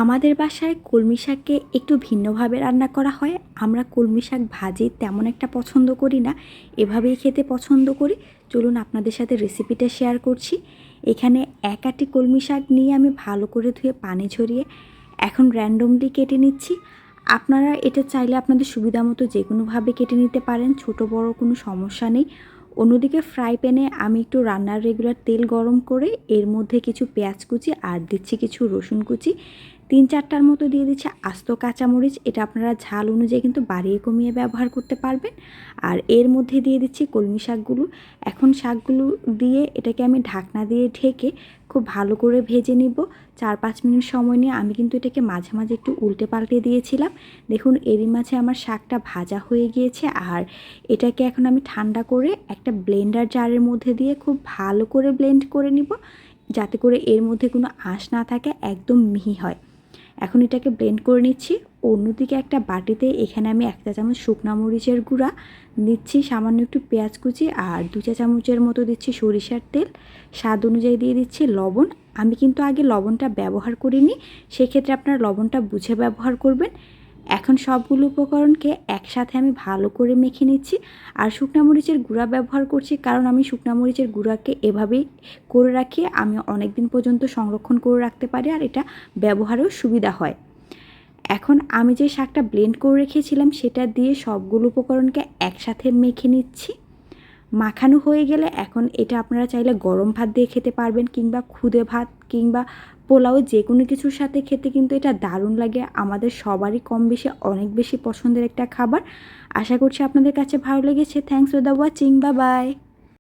আমাদের বাসায় কলমি শাককে একটু ভিন্নভাবে রান্না করা হয়। আমরা কলমি শাক ভাজি তেমন একটা পছন্দ করি না, এভাবেই খেতে পছন্দ করি। চলুন আপনাদের সাথে রেসিপিটা শেয়ার করছি। এখানে এক আটি কলমি শাক নিয়ে আমি ভালো করে ধুয়ে পানি ঝরিয়ে এখন র্যান্ডমলি কেটে নিচ্ছি। আপনারা এটা চাইলে আপনাদের সুবিধা মতো যে কোনোভাবে কেটে নিতে পারেন, ছোট বড় কোনো সমস্যা নেই। অন্যদিকে ফ্রাই প্যানে আমি একটু রান্নার রেগুলার তেল গরম করে এর মধ্যে কিছু পেঁয়াজ কুচি আর দিচ্ছি কিছু রসুন কুচি, 3-4টার মতো দিয়ে দিচ্ছি আস্ত কাঁচামরিচ। এটা আপনারা ঝাল অনুযায়ী কিন্তু বাড়িয়ে কমিয়ে ব্যবহার করতে পারবেন। আর এর মধ্যে দিয়ে দিচ্ছি কলমি শাকগুলো। এখন শাকগুলো দিয়ে এটাকে আমি ঢাকনা দিয়ে ঢেকে খুব ভালো করে ভেজে নিব। 4-5 মিনিট সময় নিয়ে আমি কিন্তু এটাকে মাঝে মাঝে একটু উল্টে পাল্টে দিয়েছিলাম। দেখুন এরই মাঝে আমার শাকটা ভাজা হয়ে গিয়েছে। আর এটাকে এখন আমি ঠান্ডা করে একটা ব্লেন্ডার জারের মধ্যে দিয়ে খুব ভালো করে ব্লেন্ড করে নিব, যাতে করে এর মধ্যে কোনো আঁশ না থাকে, একদম মিহি হয়। এখন এটাকে ব্লেন্ড করে নিচ্ছি। অন্যদিকে একটা বাটিতে এখানে আমি 1 চা চামচ শুকনো মরিচের গুঁড়া দিচ্ছি, সামান্য একটু পেঁয়াজ কুচি আর 2 চা চামচের মতো দিচ্ছি সরিষার তেল, স্বাদ অনুযায়ী দিয়ে দিচ্ছি লবণ। আমি কিন্তু আগে লবণটা ব্যবহার করিনি, সেক্ষেত্রে আপনারা লবণটা বুঝে ব্যবহার করবেন। এখন সবগুলো উপকরণকে একসাথে আমি ভালো করে মেখে নিচ্ছি। আর শুকনো মরিচের গুঁড়া ব্যবহার করছি, কারণ আমি শুকনো মরিচের গুঁড়াকে এভাবেই করে রাখি, আমি অনেক দিন পর্যন্ত সংরক্ষণ করে রাখতে পারি, আর এটা ব্যবহারেও সুবিধা হয়। এখন আমি যে শাকটা ব্লেন্ড করে রেখেছিলাম সেটা দিয়ে সবগুলো উপকরণকে একসাথে মেখে নিচ্ছি। মাখানো হয়ে গেলে এখন এটা আপনারা চাইলে গরম ভাত দিয়ে খেতে পারবেন, কিংবা খুদে ভাত কিংবা পোলাও, যে কোনো কিছুর সাথে খেতে কিন্তু এটা দারুণ লাগে। আমাদের সবারই কম বেশি অনেক বেশি পছন্দের একটা খাবার। আশা করছি আপনাদের কাছে ভালো লেগেছে। Thanks for the watching, bye bye.